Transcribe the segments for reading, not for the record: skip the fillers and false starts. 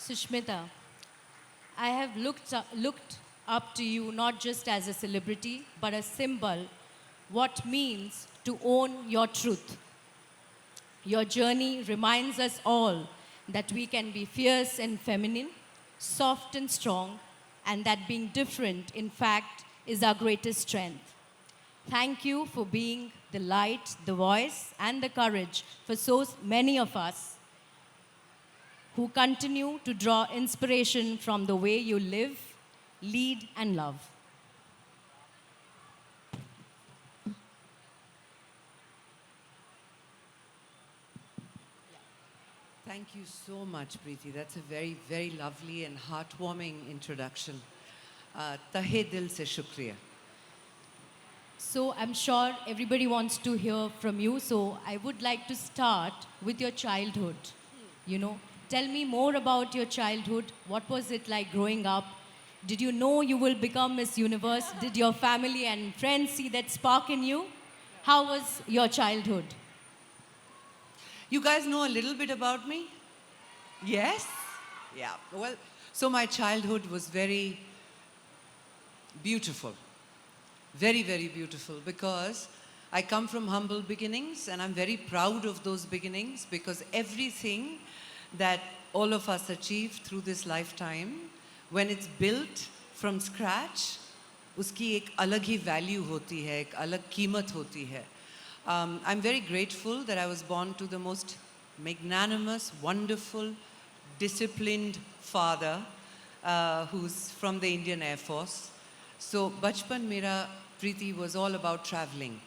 Sushmita, I have looked up to you not just as a celebrity, but a symbol what means to own your truth. Your journey reminds us all that we can be fierce and feminine, soft and strong, and that being different, in fact, is our greatest strength. Thank you for being the light, the voice, and the courage for so many of us who continue to draw inspiration from the way you live, lead, and love. Thank you so much, Preeti. That's a very, very lovely and heartwarming introduction. Tahe dil se shukriya. So I'm sure everybody wants to hear from you. So I would like to start with your childhood. Tell me more about your childhood. What was it like growing up? Did you know you will become Miss Universe? Did your family and friends see that spark in you? How was your childhood? You guys know a little bit about me? Yes? Yeah. Well, so my childhood was very beautiful. Very, very beautiful because I come from humble beginnings and I'm very proud of those beginnings because everything that all of us achieve through this lifetime, when it's built from scratch, उसकी एक अलग ही value होती है, एक अलग कीमत होती है. I'm very grateful that I was born to the most magnanimous, wonderful, disciplined father who's from the Indian Air Force. So बचपन मेरा Preeti was all about traveling.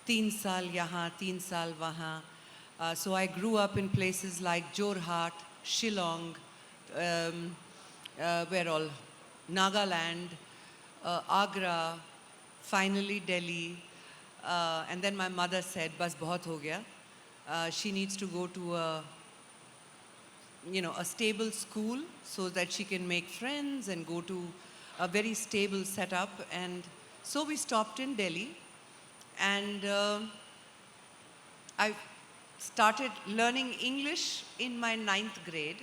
3 साल यहाँ, 3 साल वहाँ. So I grew up in places like Jorhat, Shillong, where all, Nagaland, Agra, finally Delhi. And then my mother said, "Bas bahut ho gaya." She needs to go to a stable school so that she can make friends and go to a very stable setup. And so we stopped in Delhi, and I started learning English in my 9th grade.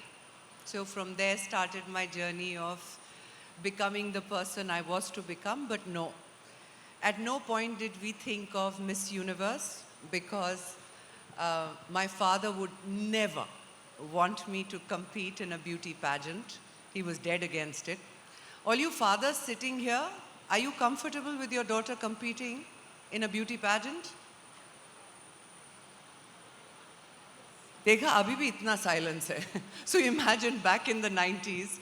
So from there started my journey of becoming the person I was to become, but no. At no point did we think of Miss Universe because my father would never want me to compete in a beauty pageant. He was dead against it. All you fathers sitting here, are you comfortable with your daughter competing in a beauty pageant? देखा अभी भी इतना silence है. So imagine back in the 90s,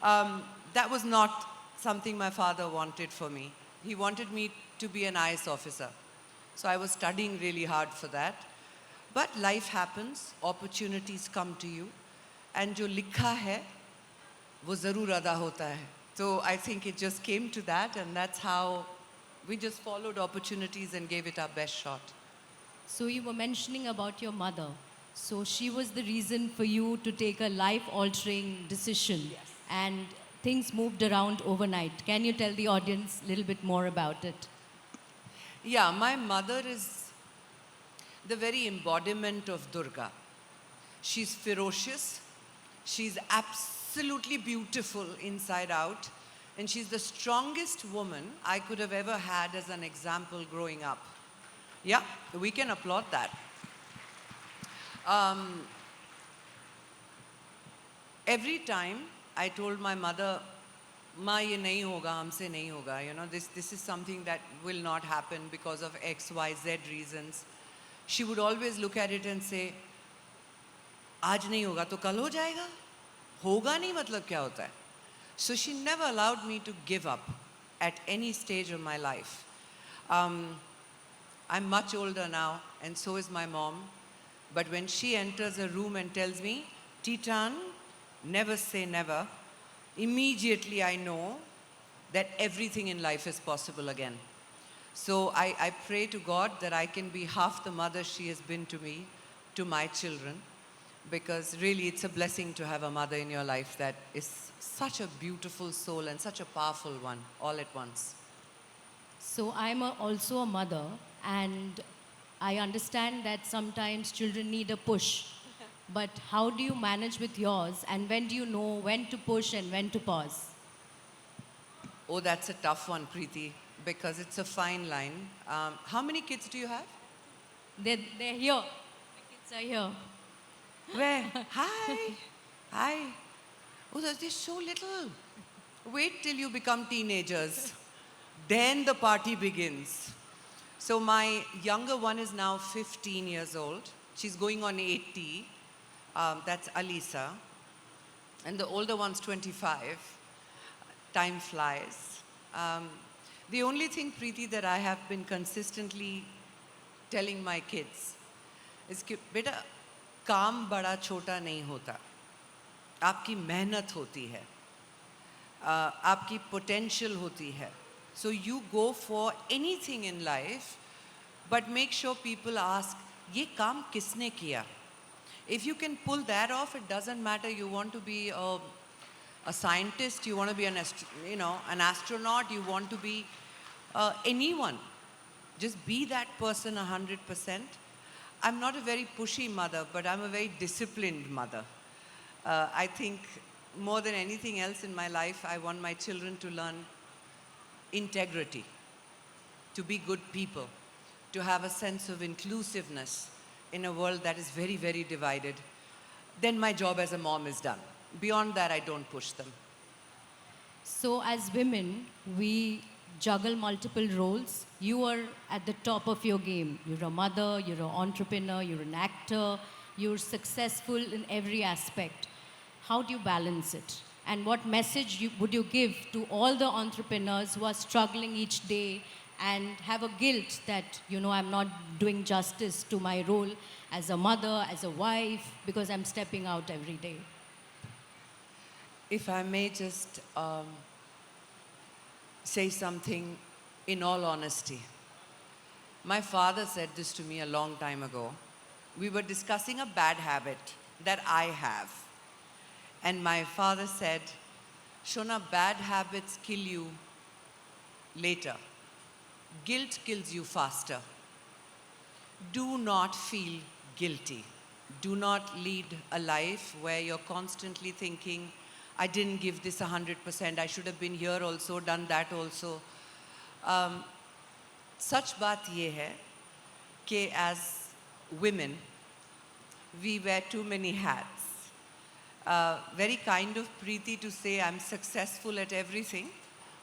that was not something my father wanted for me. He wanted me to be an IAS officer. So I was studying really hard for that. But life happens, opportunities come to you, and जो लिखा है, वो ज़रूर अदा होता है. So I think it just came to that, and that's how we just followed opportunities and gave it our best shot. So you were mentioning about your mother. So she was the reason for you to take a life-altering decision. Yes. And things moved around overnight. Can you tell the audience a little bit more about it? Yeah, my mother is the very embodiment of Durga. She's ferocious. She's absolutely beautiful inside out. And she's the strongest woman I could have ever had as an example growing up. Yeah, we can applaud that. Every time I told my mother, "Ma, ye nahi hoga, humse nahi hoga. This is something that will not happen because of X, Y, Z reasons." She would always look at it and say, "Aaj nahi hoga, to kal ho jayega? Hoga nahi matlab kya hota hai?" So she never allowed me to give up at any stage of my life. I'm much older now, and so is my mom. But when she enters a room and tells me, "Titan, never say never," immediately I know that everything in life is possible again. So I pray to God that I can be half the mother she has been to me, to my children, because really it's a blessing to have a mother in your life that is such a beautiful soul and such a powerful one all at once. So I'm also a mother, and I understand that sometimes children need a push. but how do you manage with yours, and when do you know when to push and when to pause? Oh, that's a tough one, Preeti, because it's a fine line. How many kids do you have? They're here. The kids are here. Where? Hi. Hi. Oh, they're so little. Wait till you become teenagers. Then the party begins. So my younger one is now 15 years old. She's going on 80. That's Alisa. And the older one's 25. Time flies. The only thing, Preeti, that I have been consistently telling my kids is कि बेटा काम बड़ा छोटा नहीं होता, आपकी मेहनत होती है, आपकी potential होती है. So you go for anything in life, but make sure people ask, ये काम किसने किया? If you can pull that off, it doesn't matter. You want to be a scientist, you want to be an astronaut, you want to be anyone. Just be that person 100%. I'm not a very pushy mother, but I'm a very disciplined mother. I think more than anything else in my life, I want my children to learn integrity, to be good people, to have a sense of inclusiveness in a world that is very, very divided. Then my job as a mom is done. Beyond that, I don't push them. So, as women, we juggle multiple roles. You are at the top of your game. You're a mother, you're an entrepreneur, you're an actor, you're successful in every aspect. How do you balance it? And what message would you give to all the entrepreneurs who are struggling each day and have a guilt that, I'm not doing justice to my role as a mother, as a wife, because I'm stepping out every day? If I may just say something in all honesty. My father said this to me a long time ago. We were discussing a bad habit that I have. And my father said, Shona, bad habits kill you later. Guilt kills you faster. Do not feel guilty. Do not lead a life where you're constantly thinking, I didn't give this 100%, I should have been here also, done that also. Such baat ye hai कि as women, we wear too many hats. Very kind of Preeti to say I'm successful at everything,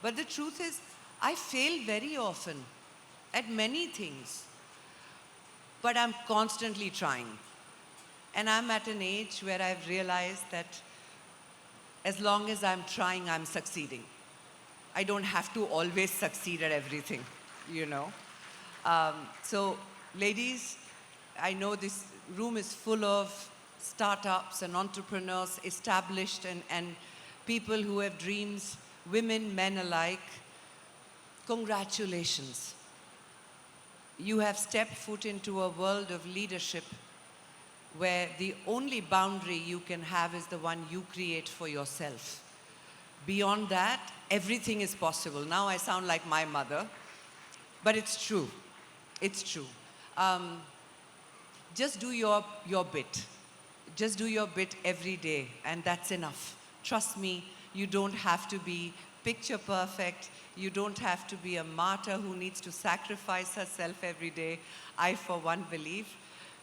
but the truth is I fail very often at many things, but I'm constantly trying. And I'm at an age where I've realized that as long as I'm trying, I'm succeeding. I don't have to always succeed at everything, So, ladies, I know this room is full of startups and entrepreneurs, established and people who have dreams, women, men alike. Congratulations. You have stepped foot into a world of leadership where the only boundary you can have is the one you create for yourself. Beyond that, everything is possible. Now I sound like my mother, but it's true. It's true. Just do your bit. Just do your bit every day, and that's enough. Trust me, you don't have to be picture perfect. You don't have to be a martyr who needs to sacrifice herself every day. I, for one, believe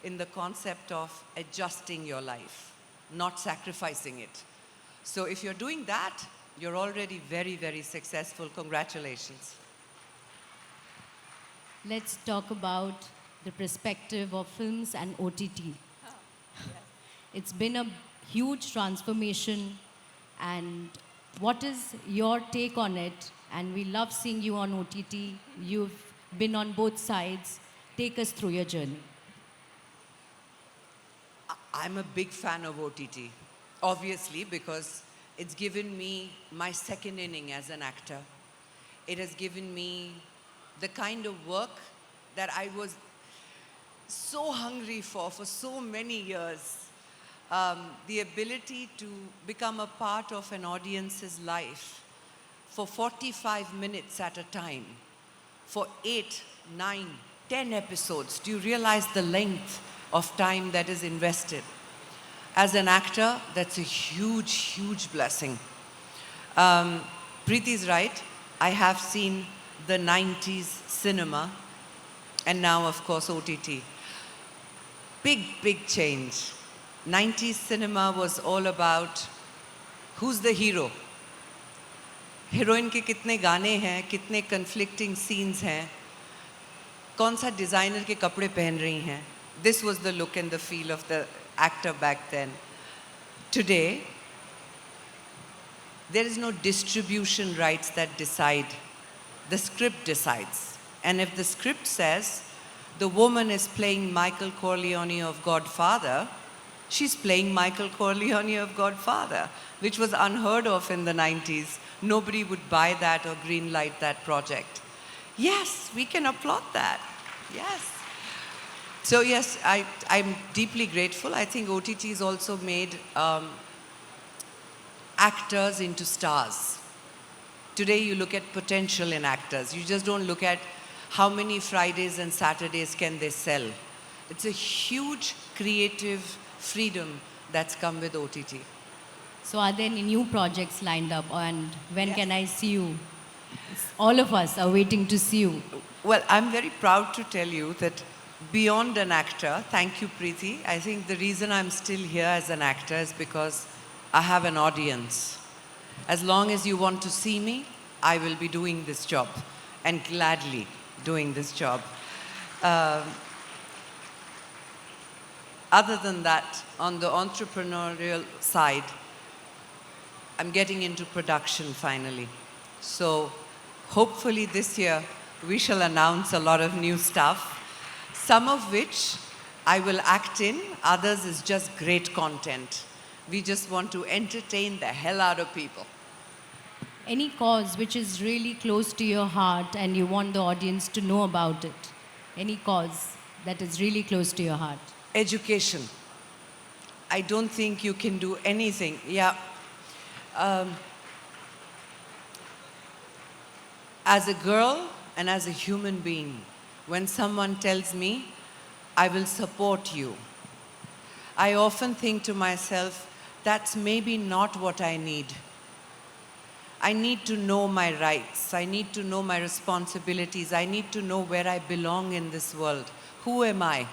in the concept of adjusting your life, not sacrificing it. So if you're doing that, you're already very, very successful. Congratulations. Let's talk about the perspective of films and OTT. It's been a huge transformation, and what is your take on it? And we love seeing you on OTT. You've been on both sides. Take us through your journey. I'm a big fan of OTT, obviously, because it's given me my second inning as an actor. It has given me the kind of work that I was so hungry for so many years. The ability to become a part of an audience's life for 45 minutes at a time, for 8, 9, 10 episodes. Do you realize the length of time that is invested? As an actor, that's a huge, huge blessing. Preeti is right. I have seen the 90s cinema and now, of course, OTT. Big, big change. 90s cinema was all about who's the hero. Heroine के कितने गाने हैं, कितने conflicting scenes हैं, कौन सा designer के कपड़े पहन रही हैं. This was the look and the feel of the actor back then. Today, there is no distribution rights that decide. The script decides. And if the script says the woman is playing Michael Corleone of Godfather, she's playing Michael Corleone of Godfather, which was unheard of in the 90s. Nobody would buy that or green light that project. Yes, we can applaud that. Yes. So yes, I'm deeply grateful. I think OTT has also made actors into stars. Today you look at potential in actors. You just don't look at how many Fridays and Saturdays can they sell. It's a huge creative freedom that's come with OTT. So are there any new projects lined up, and when Yes. can I see you? All of us are waiting to see you. Well, I'm very proud to tell you that beyond an actor, thank you, Preeti. I think the reason I'm still here as an actor is because I have an audience. As long as you want to see me, I will be doing this job, and gladly doing this job. Other than that, on the entrepreneurial side, I'm getting into production finally. So hopefully this year we shall announce a lot of new stuff, some of which I will act in, others is just great content. We just want to entertain the hell out of people. Any cause which is really close to your heart and you want the audience to know about it? Any cause that is really close to your heart? Education. I don't think you can do anything. Yeah. As a girl and as a human being, when someone tells me, I will support you, I often think to myself, that's maybe not what I need. I need to know my rights. I need to know my responsibilities. I need to know where I belong in this world. Who am I?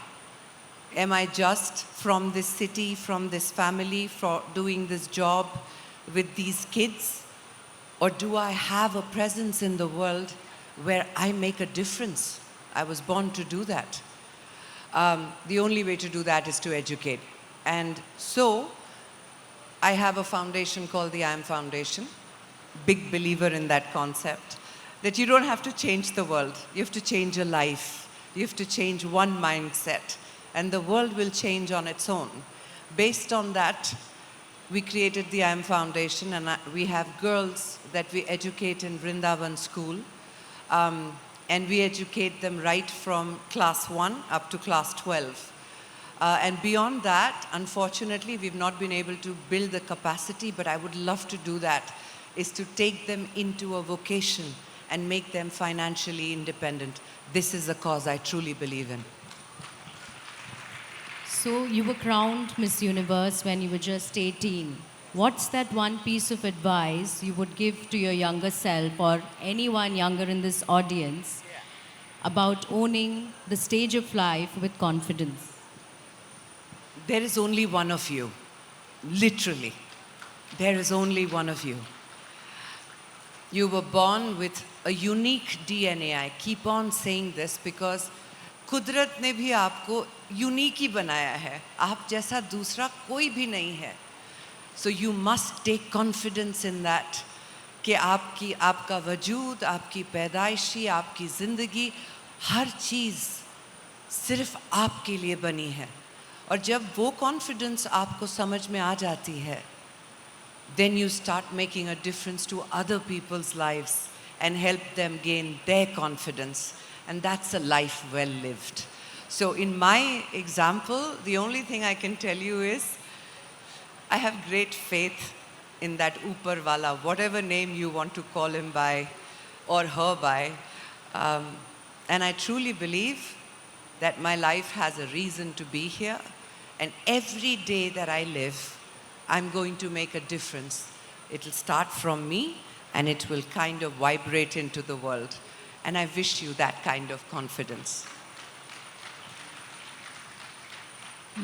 Am I just from this city, from this family, for doing this job with these kids? Or do I have a presence in the world where I make a difference? I was born to do that. The only way to do that is to educate. And so, I have a foundation called the I Am Foundation. Big believer in that concept, that you don't have to change the world. You have to change your life. You have to change one mindset, and the world will change on its own. Based on that, we created the I Am Foundation, and we have girls that we educate in Vrindavan School, and we educate them right from class 1 up to class 12. And beyond that, unfortunately, we've not been able to build the capacity, but I would love to do that, is to take them into a vocation and make them financially independent. This is a cause I truly believe in. So you were crowned Miss Universe when you were just 18. What's that one piece of advice you would give to your younger self or anyone younger in this audience about owning the stage of life with confidence? There is only one of you. Literally. There is only one of you. You were born with a unique DNA. I keep on saying this because कुदरत ने भी आपको unique ही बनाया है. आप जैसा दूसरा कोई भी नहीं है. So you must take confidence in that कि आपका वजूद, आपकी पैदाइशी, आपकी ज़िंदगी, हर चीज़ सिर्फ आपके लिए बनी है. और जब वो confidence आपको समझ में आ जाती है, then you start making a difference to other people's lives and help them gain their confidence. And that's a life well lived. So in my example, the only thing I can tell you is, I have great faith in that Upar Wala, whatever name you want to call him by or her by. And I truly believe that my life has a reason to be here. And every day that I live, I'm going to make a difference. It'll start from me and it will kind of vibrate into the world. And I wish you that kind of confidence.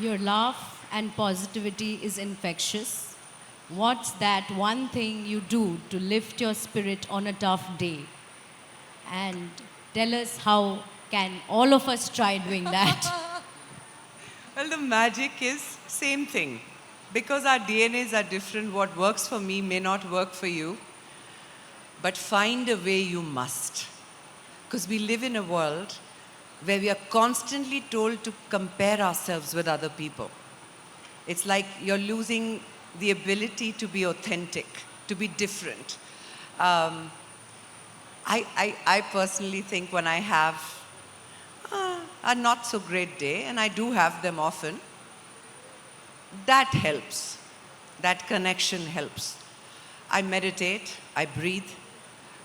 Your laugh and positivity is infectious. What's that one thing you do to lift your spirit on a tough day? And tell us how can all of us try doing that? Well, the magic is same thing. Because our DNAs are different, what works for me may not work for you. But find a way you must. Because we live in a world where we are constantly told to compare ourselves with other people. It's like you're losing the ability to be authentic, to be different. I personally think when I have a not so great day, and I do have them often, that helps. That connection helps. I meditate, I breathe,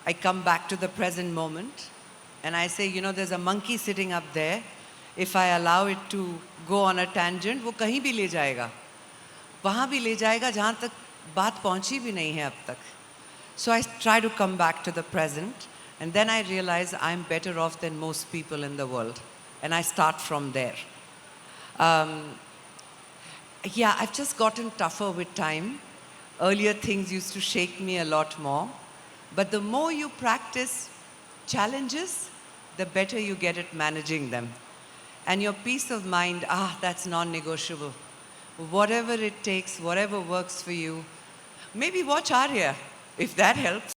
I come back to the present moment, and I say, you know, there's a monkey sitting up there. If I allow it to go on a tangent, वो कहीं भी ले जाएगा. वहाँ भी ले जाएगा जहाँ तक बात पहुँची भी नहीं है अब तक. So I try to come back to the present, and then I realize I'm better off than most people in the world. And I start from there. Yeah, I've just gotten tougher with time. Earlier things used to shake me a lot more. But the more you practice challenges, the better you get at managing them. And your peace of mind, that's non-negotiable. Whatever it takes, whatever works for you. Maybe watch Arya, if that helps.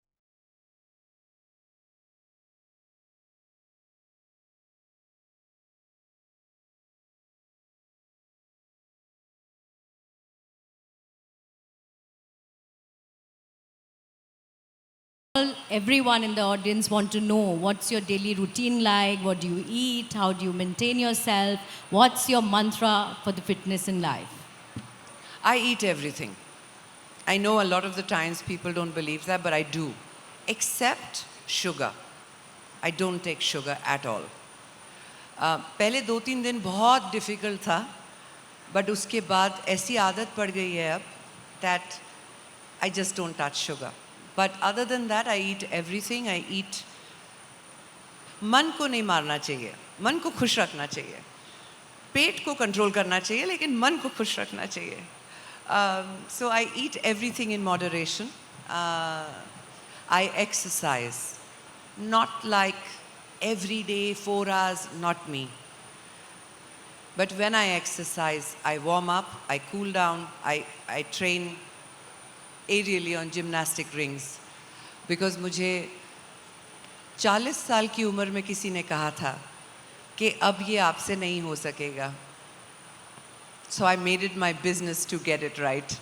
Everyone in the audience want to know what's your daily routine like, what do you eat, how do you maintain yourself, what's your mantra for the fitness in life? I eat everything. I know a lot of the times people don't believe that, but I do. Except sugar. I don't take sugar at all. पहले 2-3 दिन बहुत difficult था, but उसके बाद ऐसी आदत पड़ गई है अब that I just don't touch sugar. But other than that, I eat everything. I eat. मन को नहीं मारना चाहिए, मन को खुश रखना चाहिए. पेट को कंट्रोल करना चाहिए, लेकिन मन को खुश रखना चाहिए. So I eat everything in moderation. I exercise, not like every day 4 hours, not me. But when I exercise, I warm up, I cool down, I train aerially on gymnastic rings. Because मुझे 40 साल की उम्र में किसी ने कहा था कि अब ये आपसे नहीं हो सकेगा. So I made it my business to get it right.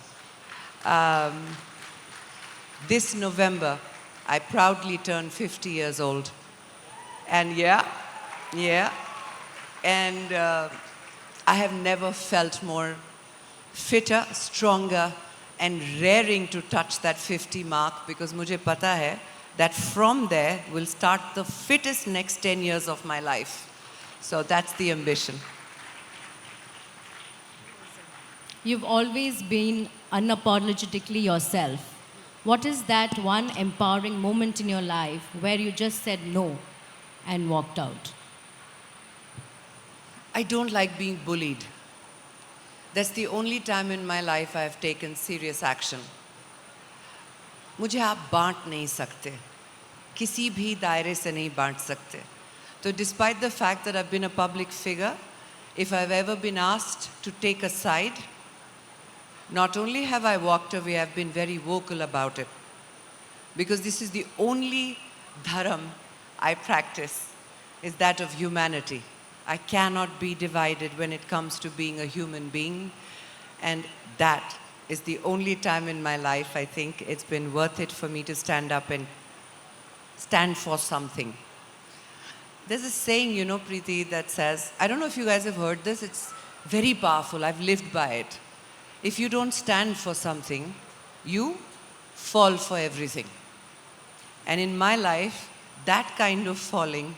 This November, I proudly turned 50 years old. And yeah. And I have never felt more fitter, stronger, and raring to touch that 50 mark, because मुझे पता है that from there will start the fittest next 10 years of my life. So that's the ambition. You've always been unapologetically yourself. What is that one empowering moment in your life where you just said no and walked out? I don't like being bullied. That's the only time in my life I have taken serious action. मुझे आप बांट नहीं सकते, किसी भी दायरे से नहीं बांट सकते. So despite the fact that I've been a public figure, if I've ever been asked to take a side, not only have I walked away, I've been very vocal about it. Because this is the only dharam I practice, is that of humanity. I cannot be divided when it comes to being a human being. And that is the only time in my life I think it's been worth it for me to stand up and stand for something. There's a saying, you know, Preeti, that says, I don't know if you guys have heard this, it's very powerful, I've lived by it. If you don't stand for something, you fall for everything. And in my life, that kind of falling,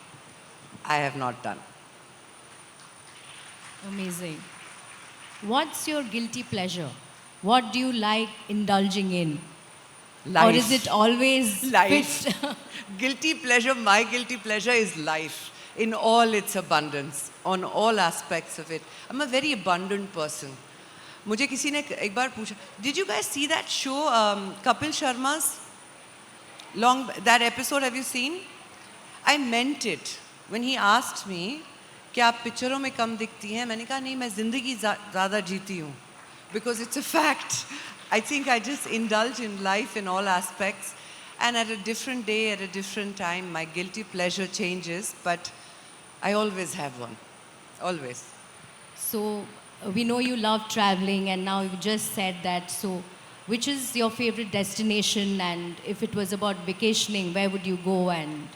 I have not done. Amazing. What's your guilty pleasure? What do you like indulging in? Life. Or is it always Life. fit? Guilty pleasure, my guilty pleasure is life in all its abundance, on all aspects of it. I'm a very abundant person. मुझे किसी ने एक बार पूछा, did you guys see that show, Kapil Sharma's that episode, have you seen? I meant it. When he asked me, क्या आप पिक्चरों में कम दिखती हैं? मैंने कहा नहीं, मैं ज़िंदगी ज़्यादा जीती हूँ. Because it's a fact. I think I just indulge in life in all aspects. And at a different day, at a different time, my guilty pleasure changes, but I always have one. Always. So we know you love traveling, and now you just said that. So, which is your favorite destination? And if it was about vacationing, where would you go? And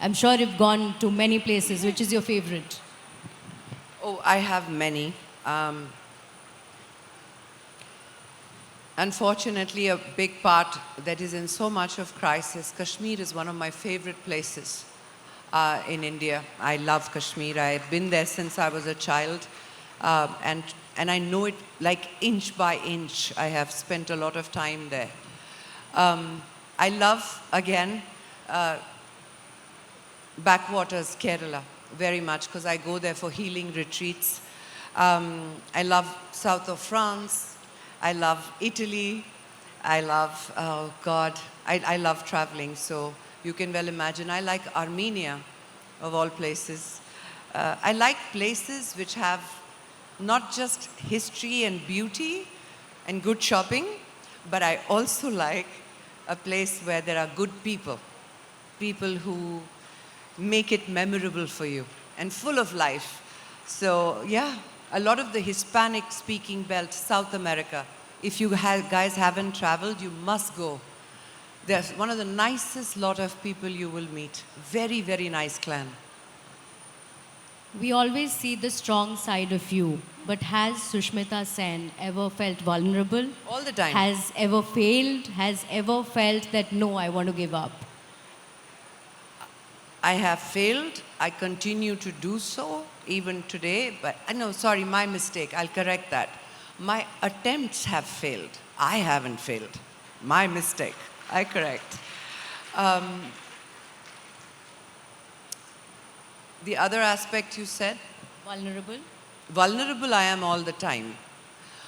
I'm sure you've gone to many places. Which is your favorite? Oh, I have many. Unfortunately, a big part that is in so much of crisis, Kashmir is one of my favorite places in India. I love Kashmir. I've been there since I was a child. And I know it like inch by inch. I have spent a lot of time there. I love, again, backwaters, Kerala, very much, because I go there for healing retreats. I love south of France. I love Italy. I love, oh God, I love traveling. So you can well imagine. I like Armenia, of all places. I like places which have not just history and beauty and good shopping, but I also like a place where there are good people. People who make it memorable for you and full of life. So yeah, a lot of the Hispanic speaking belt, South America. If you guys haven't traveled, you must go. There's one of the nicest lot of people you will meet. Very, very nice clan. We always see the strong side of you, but has Sushmita Sen ever felt vulnerable? All the time. Has ever failed? Has ever felt that no, I want to give up? I have failed. I continue to do so even today. But no, sorry, my mistake. I'll correct that. My attempts have failed. I haven't failed. My mistake. I correct. The other aspect you said? Vulnerable? Vulnerable I am all the time.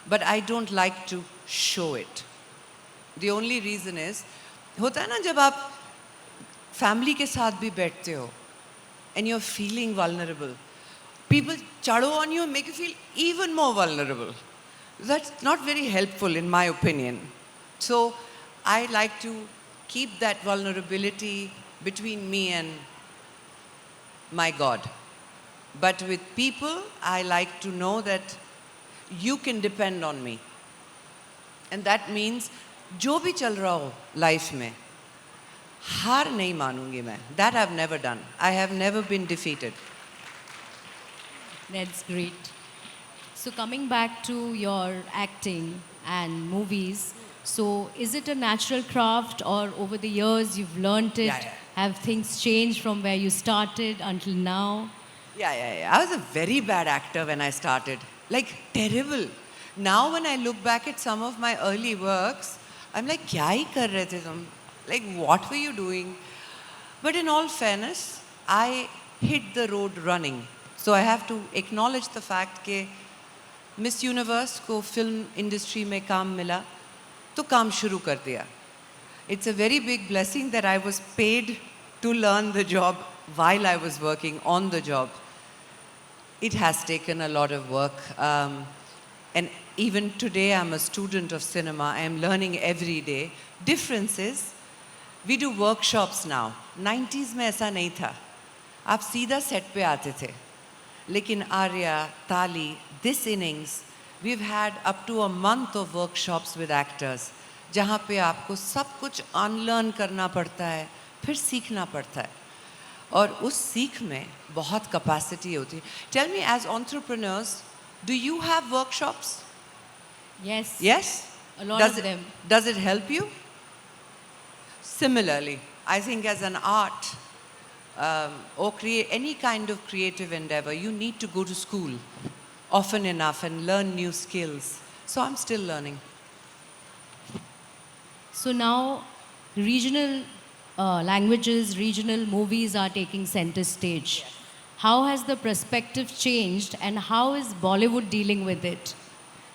But I don't like to show it. The only reason is, होता है ना जब आप family के साथ भी बैठते हो and you're feeling vulnerable, people chado on you and make you feel even more vulnerable. That's not very helpful in my opinion. So I like to keep that vulnerability between me and my God. But with people, I like to know that you can depend on me. And that means जो भी चल रहा हो life में, हार नहीं मानूंगी मैं. That I've never done. I have never been defeated. That's great. So coming back to your acting and movies, so is it a natural craft or over the years you've learnt it? Yeah. Have things changed from where you started until now? Yeah. I was a very bad actor when I started. Like, terrible. Now when I look back at some of my early works, I'm like, क्या ही कर रहे थे तुम? Like, what were you doing? But in all fairness, I hit the road running. So I have to acknowledge the fact कि Miss Universe को film industry में काम मिला, तो काम शुरू कर दिया. It's a very big blessing that I was paid to learn the job while I was working on the job. It has taken a lot of work. And even today, I'm a student of cinema. I am learning every day. Difference is, we do workshops now. 90s में ऐसा नहीं था. आप सीधा set पे आते थे. लेकिन Arya, Tali, this innings, we've had up to a month of workshops with actors. जहाँ पे आपको सब कुछ unlearn करना पड़ता है, फिर सीखना पड़ता है. और उस सीख में बहुत capacity होती है. Tell me, as entrepreneurs, do you have workshops? Yes. Yes? A lot Does of them. Does it help you? Similarly, I think as an art or any kind of creative endeavor, you need to go to school. often enough and learn new skills. So I'm still learning. So now, regional languages, regional movies are taking center stage. How has the perspective changed and how is Bollywood dealing with it?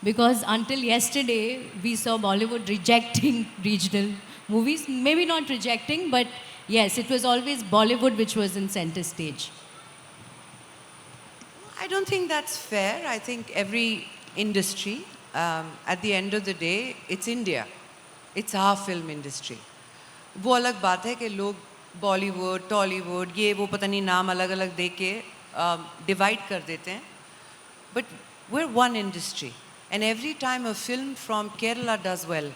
Because until yesterday, we saw Bollywood rejecting regional movies. Maybe not rejecting, but yes, it was always Bollywood which was in center stage. I don't think that's fair. I think every industry, at the end of the day, it's India. It's our film industry. वो अलग बात है कि लोग बॉलीवुड टॉलीवुड ये वो पता नहीं नाम अलग अलग दे के डिवाइड कर देते हैं but we're one industry and every time a film from Kerala does well,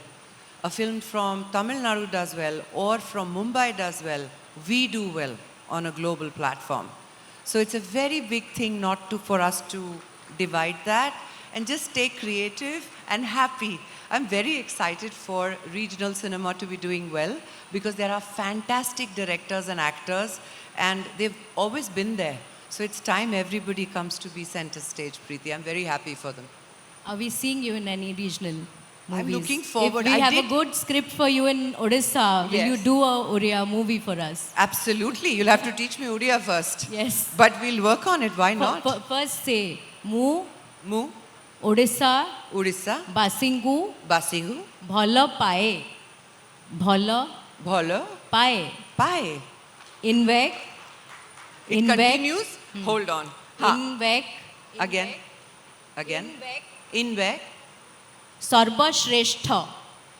a film from Tamil Nadu does well or from Mumbai does well, we do well on a global platform. So it's a very big thing not to for us to divide that and just stay creative and happy. I'm very excited for regional cinema to be doing well because there are fantastic directors and actors and they've always been there. So it's time everybody comes to be center stage, Preeti. I'm very happy for them. Are we seeing you in any regional movies? I'm looking forward. If we I have did- a good script for you in Odisha, will you Yes. do a Oriya movie for us? Absolutely. You'll have to teach me Odia first. Yes. But we'll work on it. Why not? First say, Mu, Mu, Odisha, Odisha, Basingu, Basigu, Bhala Pae. Bhala Bhola, Pae. Pai. Invek. It continues. Hold on. Ha. Invek. Again. Again. Invek. Sarva Shrestha.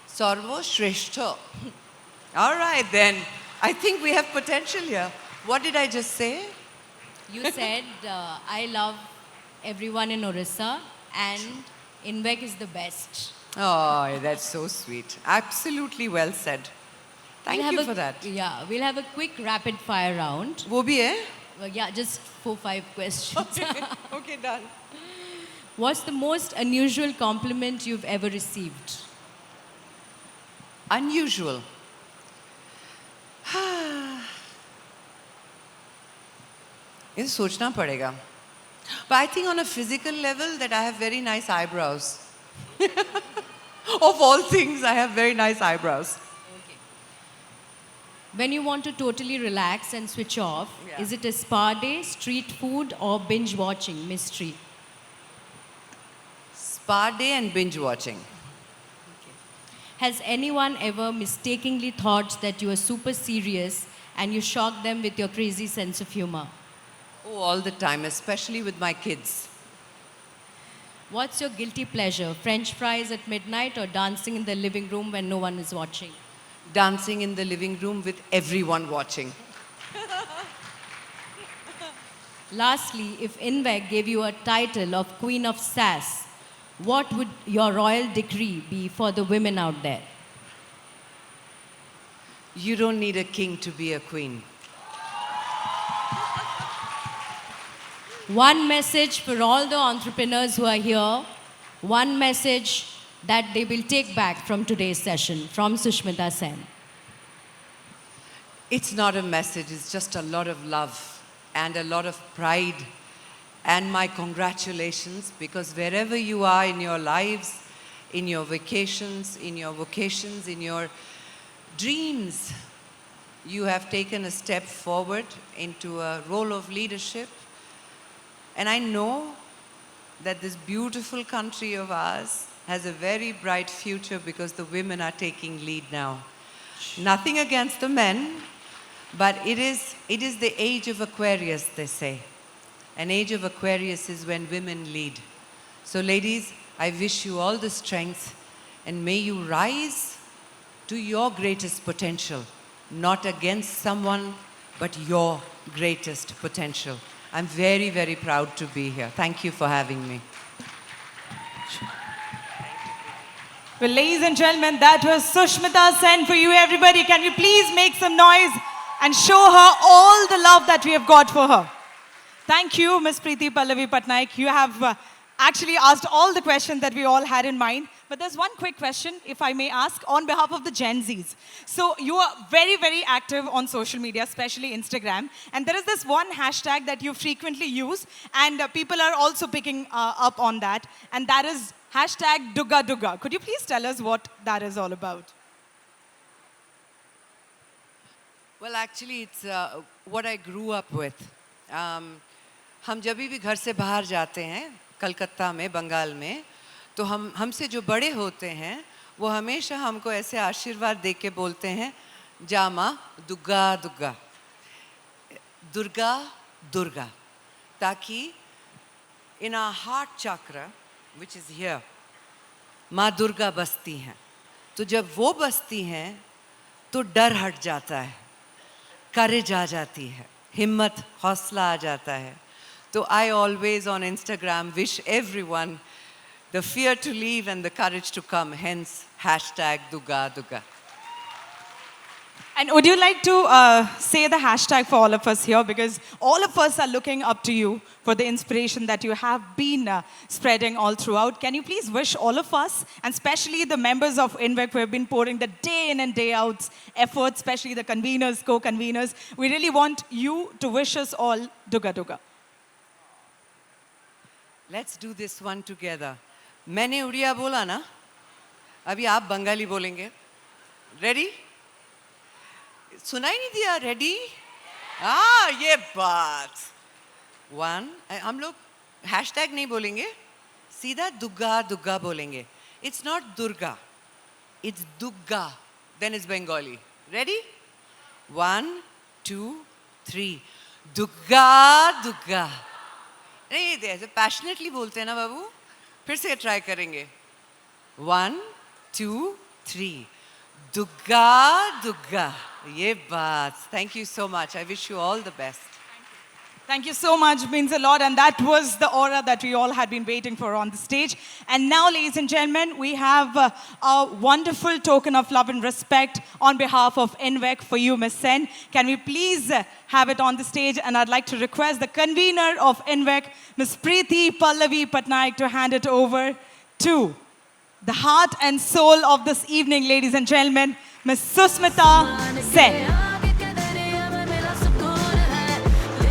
Sarvo Shrestha. All right then. I think we have potential here. What did I just say? You said, I love everyone in Orissa and Invek is the best. Oh, that's so sweet. Absolutely well said. Thank We'll you have for a- that. Yeah, we'll have a quick rapid fire round. Wo bhi hai? Yeah, just 4-5 questions. Okay, done. What's the most unusual compliment you've ever received? Unusual. ये सोचना पड़ेगा. But I think on a physical level that I have very nice eyebrows. Of all things, I have very nice eyebrows. When you want to totally relax and switch off, Yeah. is it a spa day, street food, or binge watching? Mystery. Spa day and binge watching. Has anyone ever mistakenly thought that you are super serious and you shock them with your crazy sense of humor? Oh, all the time, especially with my kids. What's your guilty pleasure? French fries at midnight or dancing in the living room when no one is watching? Dancing in the living room with everyone watching. Lastly, if Invek gave you a title of Queen of Sass, what would your royal decree be for the women out there? You don't need a king to be a queen. One message for all the entrepreneurs who are here, one message that they will take back from today's session from Sushmita Sen. It's not a message, it's just a lot of love and a lot of pride and my congratulations because wherever you are in your lives, in your vacations, in your vocations, in your dreams, you have taken a step forward into a role of leadership. And I know that this beautiful country of ours has a very bright future because the women are taking lead now. Nothing against the men, but it is the age of Aquarius, they say. An age of Aquarius is when women lead. So ladies, I wish you all the strength and may you rise to your greatest potential, not against someone, but your greatest potential. I'm very, very proud to be here. Thank you for having me. Well, ladies and gentlemen, that was Sushmita Sen for you, everybody. Can we please make some noise and show her all the love that we have got for her? Thank you, Ms. Preeti Pallavi Patnaik. You have actually asked all the questions that we all had in mind. But there's one quick question, if I may ask, on behalf of the Gen Zs. So you are very, very active on social media, especially Instagram. And there is this one hashtag that you frequently use, and people are also picking up on that. And that is hashtag Dugga Dugga. Could you please tell us what that is all about? Well, actually, it's what I grew up with. हम जब भी घर से बाहर जाते हैं, कलकत्ता में, बंगाल में, तो हमसे जो बड़े होते हैं, वो हमेशा हमको ऐसे आशीर्वाद दे के बोलते हैं, जामा दुर्गा दुर्गा, दुर्गा दुर्गा, ताकि in our heart chakra, which is here, माँ दुर्गा बसती हैं. तो जब वो बसती हैं, तो डर हट जाता है, करेज आ जाती है, हिम्मत, हौसला आ जाता है. So I always on Instagram wish everyone the fear to leave and the courage to come, hence hashtag Dugga Dugga. And would you like to say the hashtag for all of us here? Because all of us are looking up to you for the inspiration that you have been spreading all throughout. Can you please wish all of us, and especially the members of INVEC who have been pouring the day in and day out efforts, especially the conveners, co-conveners, we really want you to wish us all Dugga Dugga. Let's do this one together. मैंने उड़िया बोला ना, अभी आप बंगाली बोलेंगे. Ready? सुनाई नहीं दिया? Ready? हाँ, ये बात. One, हम लोग hashtag नहीं बोलेंगे, सीधा दुग्गा दुग्गा बोलेंगे. It's not Durga, it's Dugga. Then it's Bengali. Ready? 1, 2, 3. Dugga Dugga. नहीं, ऐसे passionately बोलते हैं ना बाबू. फिर से ट्राई करेंगे. 1, 2, 3. Dugga Dugga. ये बात. Thank you so much. I wish you all the best. Thank you so much, means a lot. And that was the aura that we all had been waiting for on the stage. And now, ladies and gentlemen, we have a wonderful token of love and respect on behalf of INVEC for you, Ms. Sen. Can we please have it on the stage? And I'd like to request the convener of INVEC, Ms. Preeti Pallavi Patnaik, to hand it over to the heart and soul of this evening, ladies and gentlemen, Ms. Susmita Sen.